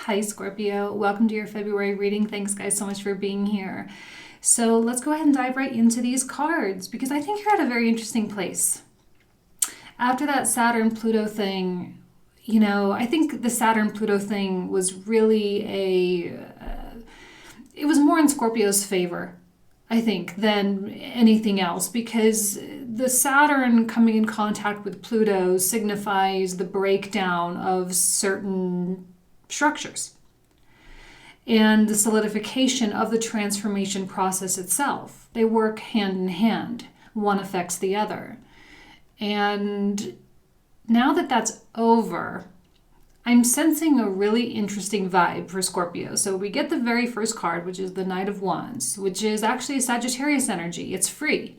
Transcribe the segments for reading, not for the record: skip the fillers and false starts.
Hi Scorpio, welcome to your February reading. Thanks guys so much for being here. So let's go ahead and dive right into these cards because I think you're at a very interesting place. After that Saturn-Pluto thing, I think the Saturn-Pluto thing was really it was more in Scorpio's favor, I think, than anything else, because the Saturn coming in contact with Pluto signifies the breakdown of certain structures and the solidification of the transformation process itself. They work hand in hand. One affects the other. And now that that's over, I'm sensing a really interesting vibe for Scorpio. So we get the very first card, which is the Knight of Wands, which is actually a Sagittarius energy. It's free.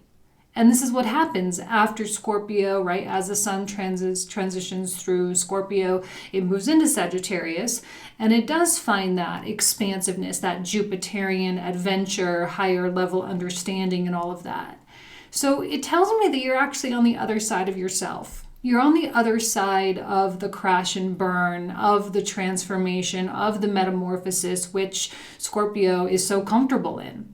And this is what happens after Scorpio, right? As the sun transitions through Scorpio, it moves into Sagittarius, and it does find that expansiveness, that Jupiterian adventure, higher level understanding, and all of that. So it tells me that you're actually on the other side of yourself. You're on the other side of the crash and burn, of the transformation, of the metamorphosis, which Scorpio is so comfortable in.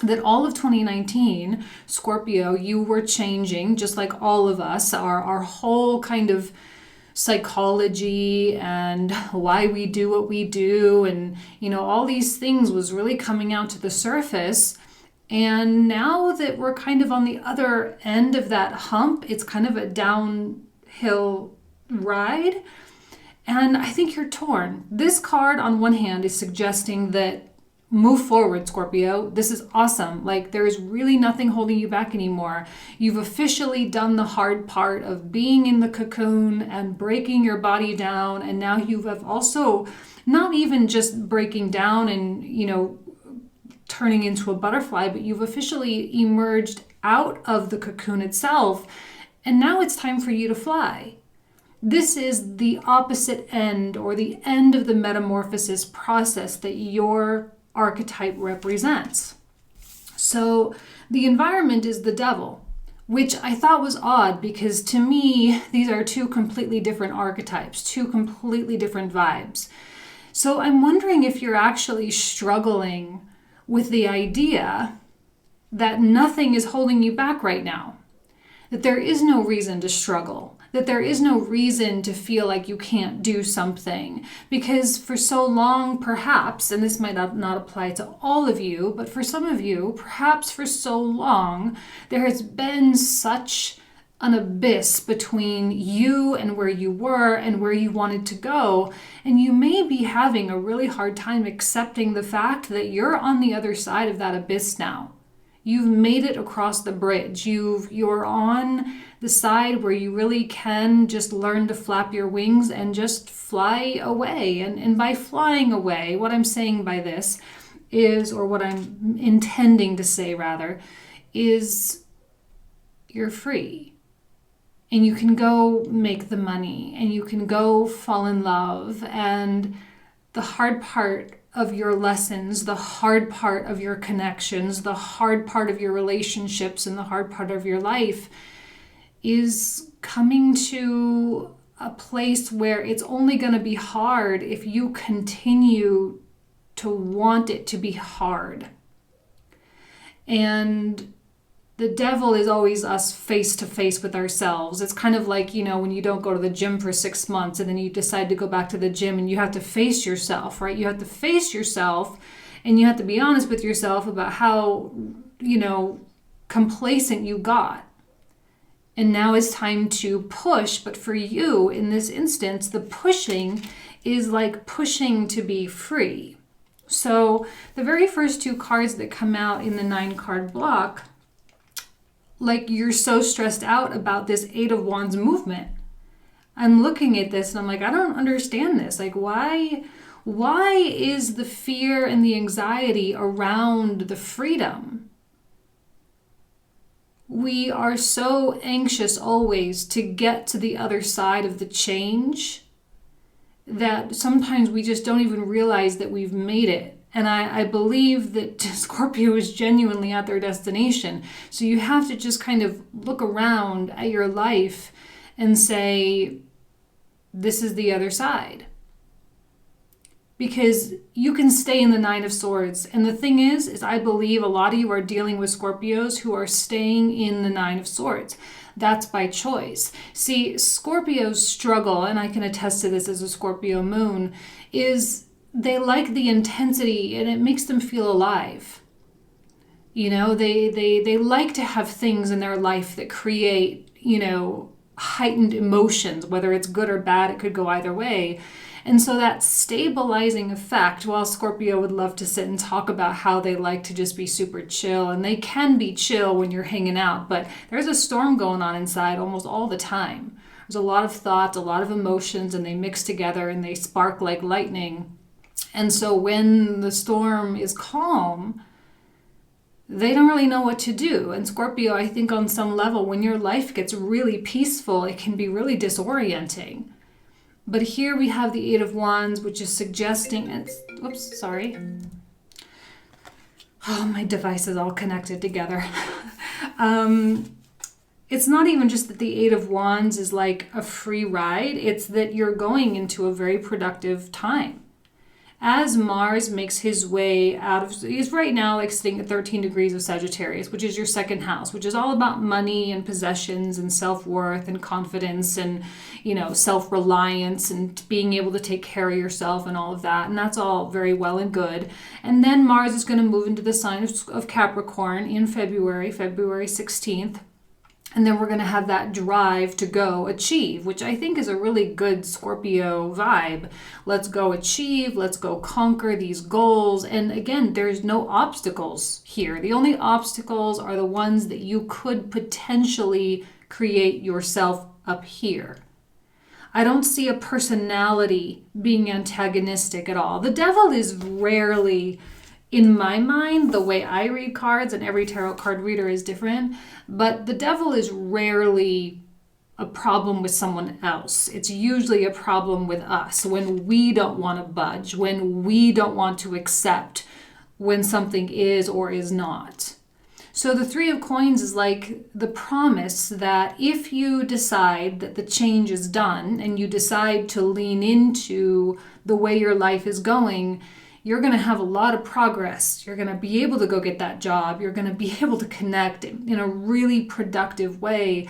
That all of 2019, Scorpio, you were changing, just like all of us. Our whole kind of psychology and why we do what we do, and all these things was really coming out to the surface. And now that we're kind of on the other end of that hump, it's kind of a downhill ride. And I think you're torn. This card on one hand is suggesting that move forward, Scorpio. This is awesome. Like, there is really nothing holding you back anymore. You've officially done the hard part of being in the cocoon and breaking your body down. And now you have also not even just breaking down and, turning into a butterfly, but you've officially emerged out of the cocoon itself. And now it's time for you to fly. This is the opposite end, or the end of the metamorphosis process that your archetype represents. So the environment is the devil, which I thought was odd because to me, these are two completely different archetypes, two completely different vibes. So I'm wondering if you're actually struggling with the idea that nothing is holding you back right now, that there is no reason to struggle, that there is no reason to feel like you can't do something. Because for so long, perhaps, and this might not apply to all of you, but for some of you, perhaps for so long, there has been such an abyss between you and where you were and where you wanted to go. And you may be having a really hard time accepting the fact that you're on the other side of that abyss now. You've made it across the bridge. You're on the side where you really can just learn to flap your wings and just fly away. And by flying away, what I'm saying by this is, or what I'm intending to say rather, is you're free. And you can go make the money, and you can go fall in love. And the hard part of your lessons, the hard part of your connections, the hard part of your relationships, and the hard part of your life is coming to a place where it's only going to be hard if you continue to want it to be hard. And the devil is always us face to face with ourselves. It's kind of like, when you don't go to the gym for 6 months and then you decide to go back to the gym and you have to face yourself, right? You have to face yourself and you have to be honest with yourself about how, complacent you got. And now it's time to push. But for you, in this instance, the pushing is like pushing to be free. So the very first two cards that come out in the 9-card block, like, you're so stressed out about this 8 of Wands movement. I'm looking at this and I'm like, I don't understand this. Like, why is the fear and the anxiety around the freedom? We are so anxious always to get to the other side of the change that sometimes we just don't even realize that we've made it. And I believe that Scorpio is genuinely at their destination. So you have to just kind of look around at your life and say, this is the other side. because you can stay in the Nine of Swords. And the thing is I believe a lot of you are dealing with Scorpios who are staying in the Nine of Swords. That's by choice. See, Scorpios struggle, and I can attest to this as a Scorpio moon, is they like the intensity and it makes them feel alive. You know, they like to have things in their life that create, you know, heightened emotions, whether it's good or bad, it could go either way. And so that stabilizing effect, while Scorpio would love to sit and talk about how they like to just be super chill, and they can be chill when you're hanging out, but there's a storm going on inside almost all the time. There's a lot of thoughts, a lot of emotions, and they mix together and they spark like lightning. And so when the storm is calm, they don't really know what to do. And Scorpio, I think on some level, when your life gets really peaceful, it can be really disorienting. But here we have the Eight of Wands, which is suggesting, whoops, sorry. Oh, my device is all connected together. It's not even just that the Eight of Wands is like a free ride. It's that you're going into a very productive time. As Mars makes his way out of, he's right now like sitting at 13 degrees of Sagittarius, which is your second house, which is all about money and possessions and self-worth and confidence and, you know, self-reliance and being able to take care of yourself and all of that. And that's all very well and good. And then Mars is going to move into the sign of Capricorn in February 16th. And then we're going to have that drive to go achieve, which I think is a really good Scorpio vibe. Let's go achieve. Let's go conquer these goals. And again, there's no obstacles here. The only obstacles are the ones that you could potentially create yourself up here. I don't see a personality being antagonistic at all. The devil is rarely, in my mind, the way I read cards, and every tarot card reader is different, but the devil is rarely a problem with someone else. It's usually a problem with us when we don't want to budge, when we don't want to accept when something is or is not. So the Three of Coins is like the promise that if you decide that the change is done and you decide to lean into the way your life is going, you're going to have a lot of progress. You're going to be able to go get that job. You're going to be able to connect in a really productive way,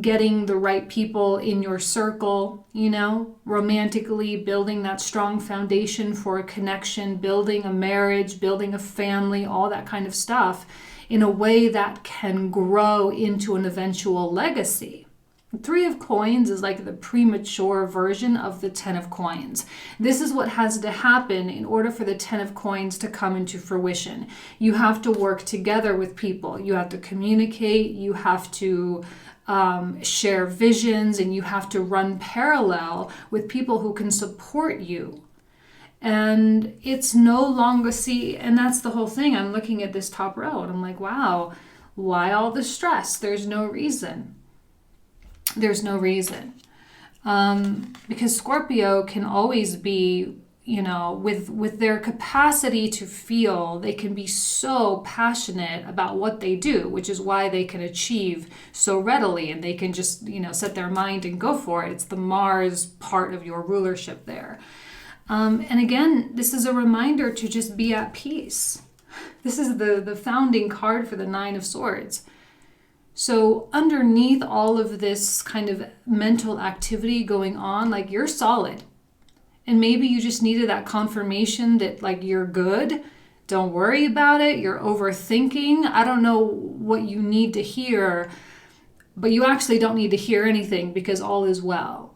getting the right people in your circle, you know, romantically, building that strong foundation for a connection, building a marriage, building a family, all that kind of stuff in a way that can grow into an eventual legacy. Three of Coins is like the premature version of the Ten of Coins. This is what has to happen in order for the Ten of Coins to come into fruition. You have to work together with people. You have to communicate. You have to share visions, and you have to run parallel with people who can support you. And it's no longer, see, and that's the whole thing. I'm looking at this top row and I'm like, wow, why all the stress? There's no reason. There's no reason. Because Scorpio can always be, you know, with their capacity to feel, they can be so passionate about what they do, which is why they can achieve so readily and they can just, you know, set their mind and go for it. It's the Mars part of your rulership there. And again, this is a reminder to just be at peace. This is the founding card for the Nine of Swords. So underneath all of this kind of mental activity going on, like you're solid. And maybe you just needed that confirmation that like you're good. Don't worry about it. You're overthinking. I don't know what you need to hear, but you actually don't need to hear anything because all is well.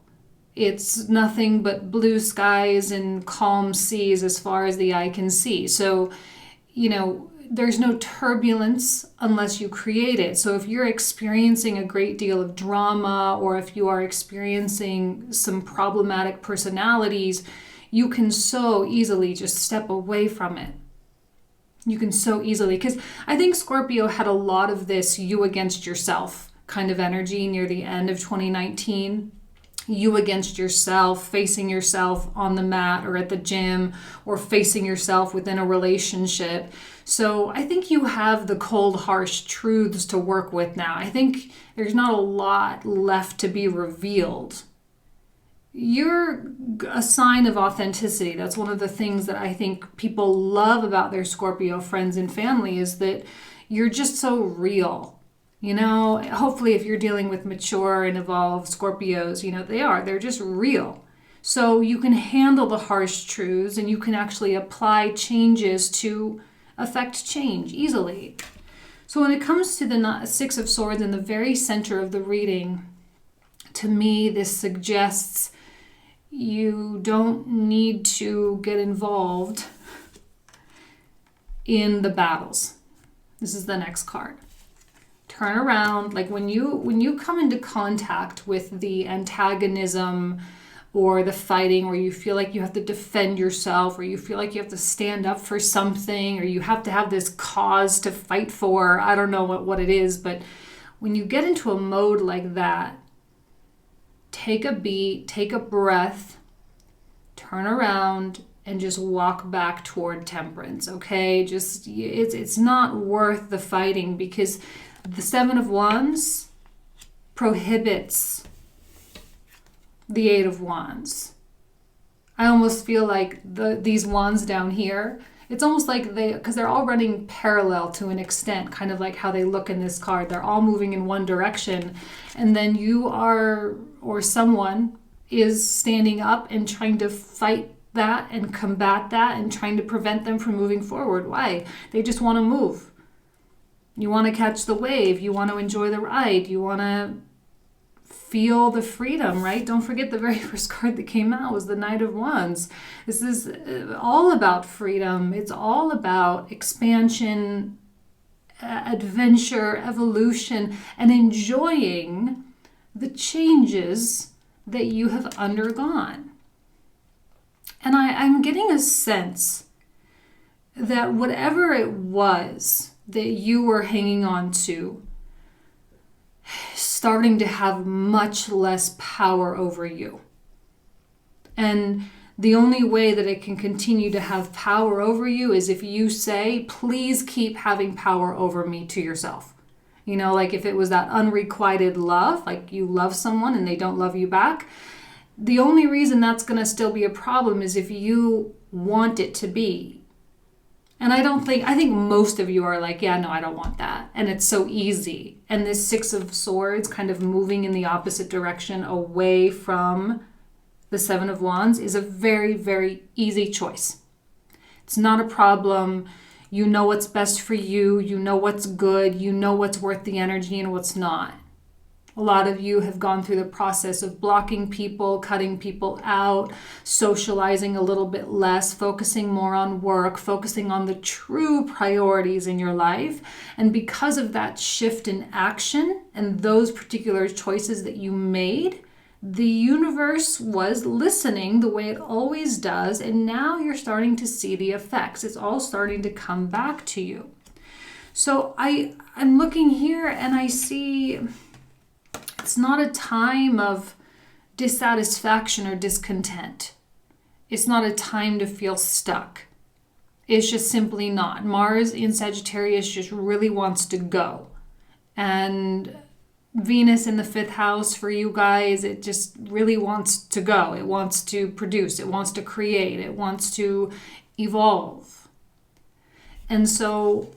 It's nothing but blue skies and calm seas as far as the eye can see. So, you know, there's no turbulence unless you create it. So if you're experiencing a great deal of drama, or if you are experiencing some problematic personalities, you can so easily just step away from it. You can so easily, because I think Scorpio had a lot of this you against yourself kind of energy near the end of 2019. You against yourself, facing yourself on the mat or at the gym, or facing yourself within a relationship. So I think you have the cold, harsh truths to work with now. I think there's not a lot left to be revealed. you're a sign of authenticity. That's one of the things that I think people love about their Scorpio friends and family, is that you're just so real. You know, hopefully if you're dealing with mature and evolved Scorpios, you know, they're just real. So you can handle the harsh truths and you can actually apply changes to affect change easily. So when it comes to the Six of Swords in the very center of the reading, to me, this suggests you don't need to get involved in the battles. This is the next card. Turn around. Like when you come into contact with the antagonism or the fighting, or you feel like you have to defend yourself, or you feel like you have to stand up for something, or you have to have this cause to fight for, I don't know what it is, but when you get into a mode like that, take a beat, take a breath, turn around, and just walk back toward temperance, okay? Just, it's not worth the fighting, because the Seven of Wands prohibits the Eight of Wands. I almost feel like these wands down here, it's almost like because they're all running parallel to an extent, kind of like how they look in this card. They're all moving in one direction. And then you are, or someone is standing up and trying to fight that and combat that and trying to prevent them from moving forward. Why? They just want to move. You want to catch the wave. You want to enjoy the ride. You want to feel the freedom, right? Don't forget the very first card that came out was the Knight of Wands. This is all about freedom. It's all about expansion, adventure, evolution, and enjoying the changes that you have undergone. And I'm getting a sense that whatever it was that you were hanging on to, starting to have much less power over you. And the only way that it can continue to have power over you is if you say, please keep having power over me, to yourself. You know, like if it was that unrequited love, like you love someone and they don't love you back, the only reason that's going to still be a problem is if you want it to be. And I think most of you are like, yeah, no, I don't want that. And it's so easy. And this Six of Swords kind of moving in the opposite direction away from the Seven of Wands is a very, very easy choice. It's not a problem. You know what's best for you. You know what's good. You know what's worth the energy and what's not. A lot of you have gone through the process of blocking people, cutting people out, socializing a little bit less, focusing more on work, focusing on the true priorities in your life. And because of that shift in action and those particular choices that you made, the universe was listening the way it always does. And now you're starting to see the effects. It's all starting to come back to you. So I'm looking here and I see it's not a time of dissatisfaction or discontent. It's not a time to feel stuck. It's just simply not. Mars in Sagittarius just really wants to go. And Venus in the 5th house for you guys, it just really wants to go. It wants to produce. It wants to create. It wants to evolve. And so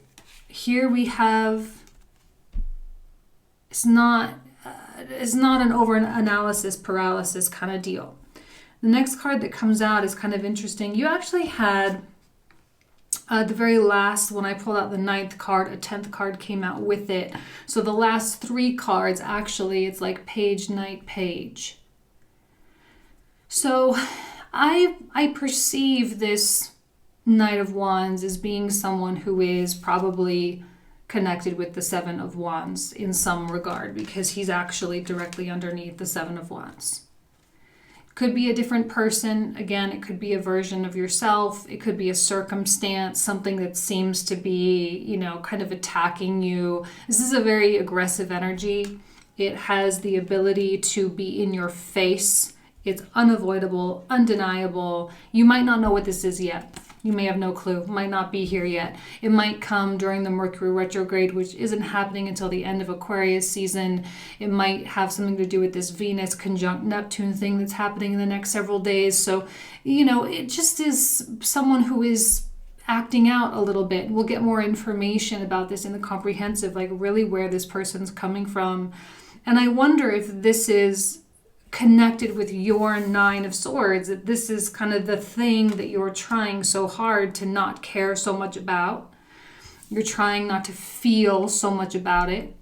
here we have, it's not an over-analysis paralysis kind of deal. The next card that comes out is kind of interesting. You actually had the very last, when I pulled out the 9th card, a 10th card came out with it. So the last 3 cards, actually, it's like page, night, page. So I perceive this Knight of Wands as being someone who is probably connected with the Seven of Wands in some regard, because he's actually directly underneath the Seven of Wands. Could be a different person. Again, it could be a version of yourself. It could be a circumstance, something that seems to be, kind of attacking you. This is a very aggressive energy. It has the ability to be in your face. It's unavoidable, undeniable. You might not know what this is yet. You may have no clue. Might not be here yet. It might come during the Mercury retrograde, which isn't happening until the end of Aquarius season. It might have something to do with this Venus conjunct Neptune thing that's happening in the next several days. So, it just is someone who is acting out a little bit. We'll get more information about this in the comprehensive, like really where this person's coming from. And I wonder if this is connected with your Nine of Swords, that this is kind of the thing that you're trying so hard to not care so much about. You're trying not to feel so much about it.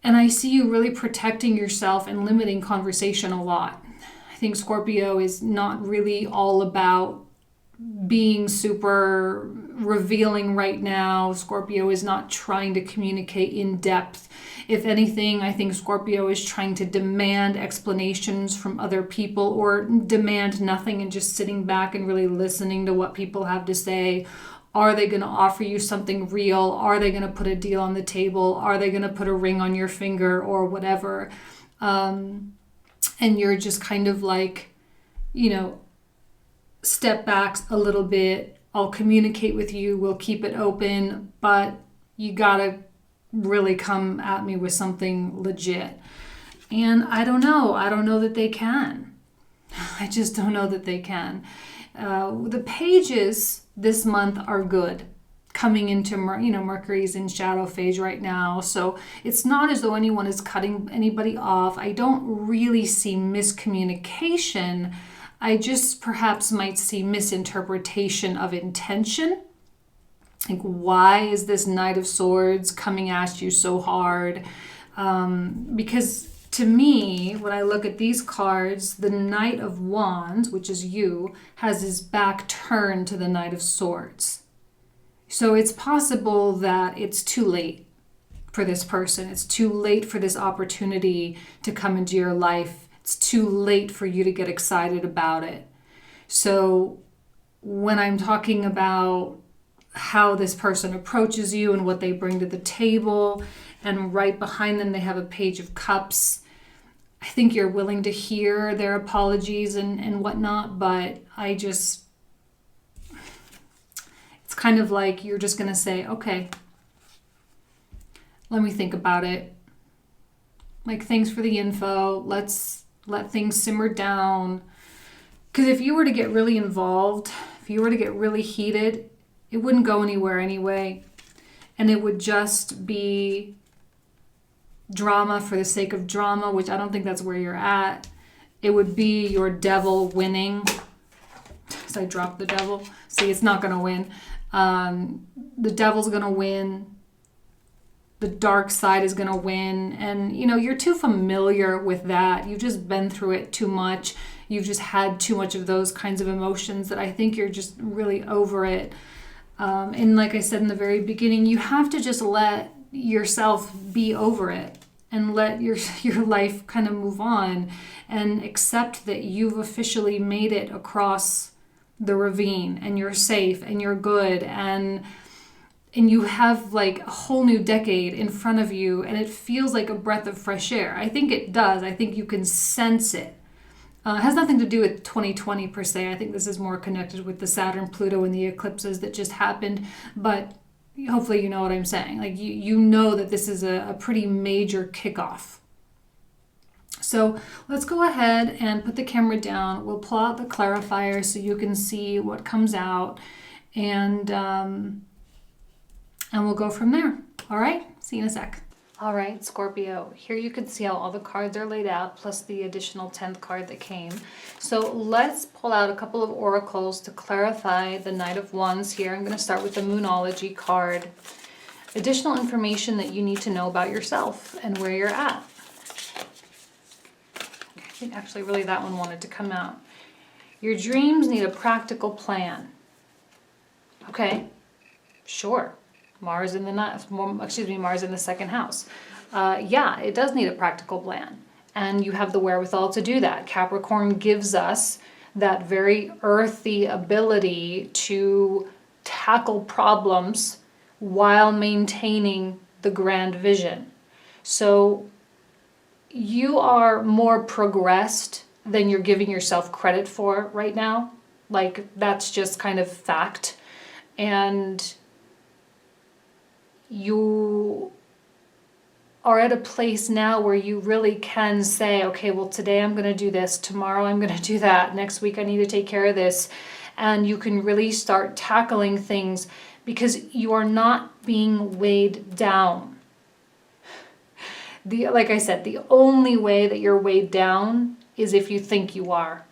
And I see you really protecting yourself and limiting conversation a lot. I think Scorpio is not really all about being super revealing right now. Scorpio is not trying to communicate in depth. If anything, I think Scorpio is trying to demand explanations from other people, or demand nothing and just sitting back and really listening to what people have to say. Are they going to offer you something real? Are they going to put a deal on the table? Are they going to put a ring on your finger or whatever? And you're just kind of like, step back a little bit. I'll communicate with you. We'll keep it open, but you gotta really come at me with something legit. And I don't know. I don't know that they can. I just don't know that they can. The pages this month are good. Coming into, Mercury's in shadow phase right now. So it's not as though anyone is cutting anybody off. I don't really see miscommunication. I just perhaps might see misinterpretation of intention. Like, why is this Knight of Swords coming at you so hard? Because to me, when I look at these cards, the Knight of Wands, which is you, has his back turned to the Knight of Swords. So it's possible that it's too late for this person. It's too late for this opportunity to come into your life. It's too late for you to get excited about it. So when I'm talking about how this person approaches you and what they bring to the table, and right behind them they have a Page of Cups, I think you're willing to hear their apologies and whatnot, but it's kind of like you're just going to say, okay, let me think about it. Like, thanks for the info. Let's let things simmer down. Because if you were to get really involved, if you were to get really heated, it wouldn't go anywhere anyway. And it would just be drama for the sake of drama, which I don't think that's where you're at. It would be your devil winning. So I dropped the devil. See, it's not going to win. The devil's going to win. The dark side is going to win. And, you're too familiar with that. You've just been through it too much. You've just had too much of those kinds of emotions that I think you're just really over it. And like I said in the very beginning, you have to just let yourself be over it and let your life kind of move on and accept that you've officially made it across the ravine and you're safe and you're good and you have like a whole new decade in front of you, and it feels like a breath of fresh air. I think it does. I think you can sense it. It has nothing to do with 2020 per se. I think this is more connected with the Saturn, Pluto, and the eclipses that just happened. But hopefully you know what I'm saying. Like you know that this is a pretty major kickoff. So let's go ahead and put the camera down. We'll pull out the clarifier so you can see what comes out, and we'll go from there. All right, see you in a sec. All right, Scorpio, here you can see how all the cards are laid out, plus the additional 10th card that came. So let's pull out a couple of oracles to clarify the Knight of Wands here. I'm going to start with the Moonology card. Additional information that you need to know about yourself and where you're at. I think actually really that one wanted to come out. Your dreams need a practical plan. Okay, sure. Mars in the second house. Yeah, it does need a practical plan. And you have the wherewithal to do that. Capricorn gives us that very earthy ability to tackle problems while maintaining the grand vision. So you are more progressed than you're giving yourself credit for right now. Like, that's just kind of fact. And you are at a place now where you really can say, okay, well, today I'm going to do this, tomorrow I'm going to do that, next week I need to take care of this. And you can really start tackling things because you are not being weighed down. Like I said, the only way that you're weighed down is if you think you are.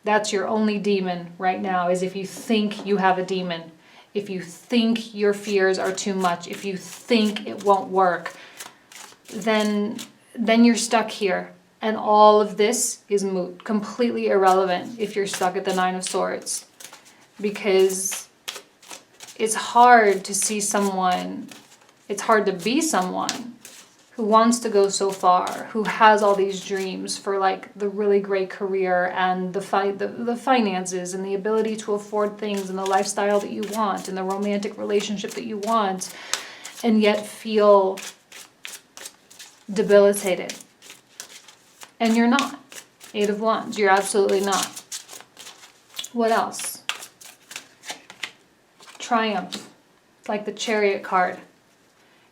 That's your only demon right now, is if you think you have a demon. If you think your fears are too much, if you think it won't work, then you're stuck here. And all of this is moot, completely irrelevant if you're stuck at the Nine of Swords. Because it's hard to see someone, it's hard to be someone who wants to go so far, who has all these dreams for like the really great career and the finances and the ability to afford things and the lifestyle that you want and the romantic relationship that you want, and yet feel debilitated. And you're not. Eight of Wands, you're absolutely not. What else? Triumph, like the Chariot card.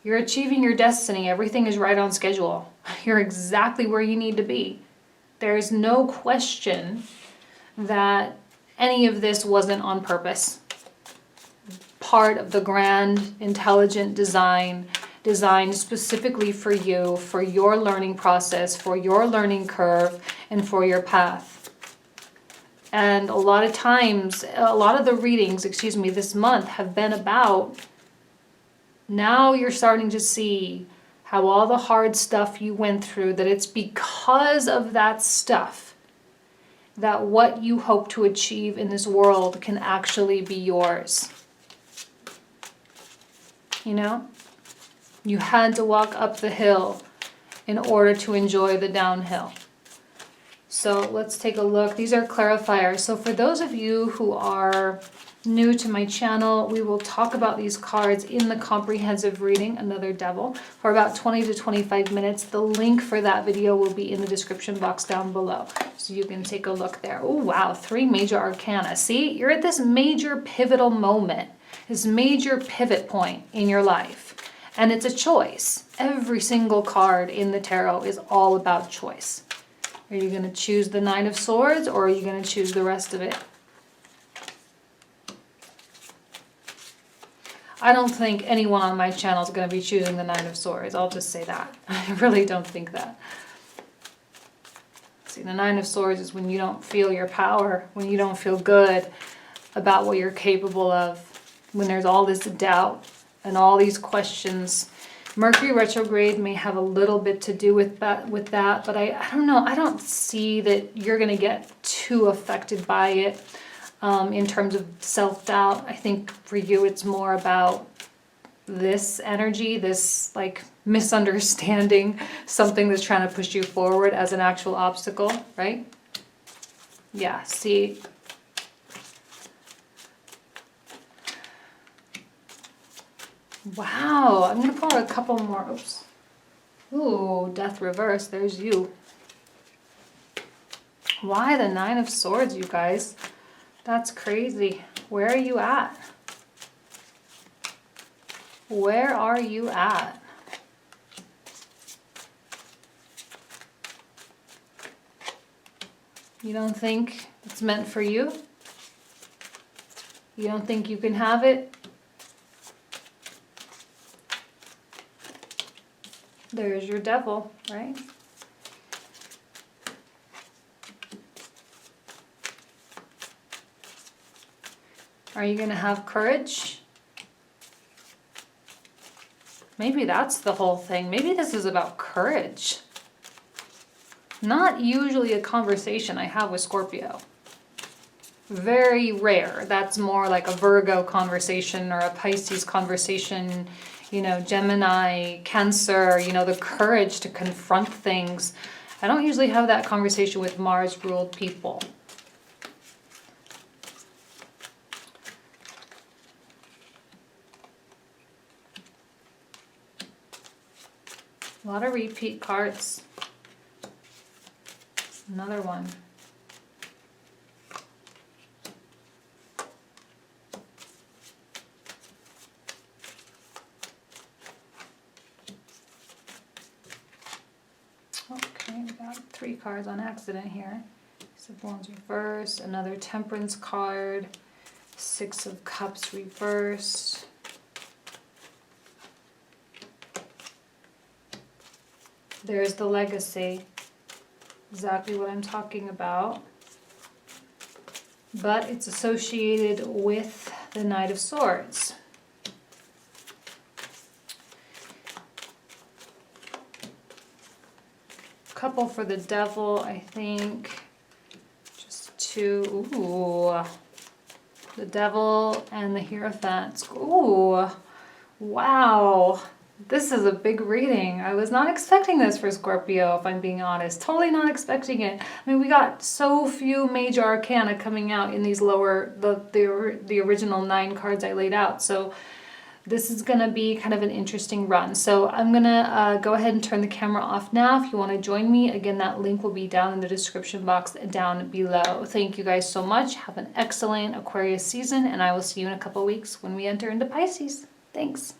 You're achieving your destiny. Everything is right on schedule. You're exactly where you need to be. There's no question that any of this wasn't on purpose. Part of the grand, intelligent design, designed specifically for you, for your learning process, for your learning curve, and for your path. And a lot of times, a lot of the readings, this month have been about, now you're starting to see how all the hard stuff you went through, that it's because of that stuff that what you hope to achieve in this world can actually be yours. You know? You had to walk up the hill in order to enjoy the downhill. So let's take a look. These are clarifiers. So for those of you who are new to my channel, we will talk about these cards in the comprehensive reading, Another Devil, for about 20 to 25 minutes. The link for that video will be in the description box down below, so you can take a look there. Oh wow, 3 major arcana. See, you're at this major pivotal moment, this major pivot point in your life, and it's a choice. Every single card in the tarot is all about choice. Are you going to choose the Nine of Swords, or are you going to choose the rest of it? I don't think anyone on my channel is going to be choosing the Nine of Swords. I'll just say that. I really don't think that. See, the Nine of Swords is when you don't feel your power, when you don't feel good about what you're capable of, when there's all this doubt and all these questions. Mercury retrograde may have a little bit to do with that, but I don't know. I don't see that you're going to get too affected by it. In terms of self-doubt, I think for you it's more about this energy, this like misunderstanding, something that's trying to push you forward as an actual obstacle, right? Yeah, see. Wow, I'm going to pull out a couple more. Oops. Ooh, Death reverse, there's you. Why the Nine of Swords, you guys? That's crazy. Where are you at? Where are you at? You don't think it's meant for you? You don't think you can have it? There's your Devil, right? Are you going to have courage? Maybe that's the whole thing. Maybe this is about courage. Not usually a conversation I have with Scorpio. Very rare. That's more like a Virgo conversation or a Pisces conversation, you know, Gemini, Cancer, you know, the courage to confront things. I don't usually have that conversation with Mars-ruled people. A lot of repeat cards. Another one. cards on accident here. Ace of Wands reversed, another Temperance card, Six of Cups reversed. There's the legacy, exactly what I'm talking about. But it's associated with the Knight of Swords. Couple for the Devil, I think. Just two. Ooh. The Devil and the Hierophant. Ooh. Wow. This is a big reading. I was not expecting this for Scorpio, if I'm being honest. Totally not expecting it. I mean, we got so few major arcana coming out in these lower, the original 9 cards I laid out. So this is going to be kind of an interesting run. So I'm going to go ahead and turn the camera off now. If you want to join me, again, that link will be down in the description box down below. Thank you guys so much. Have an excellent Aquarius season, and I will see you in a couple weeks when we enter into Pisces. Thanks.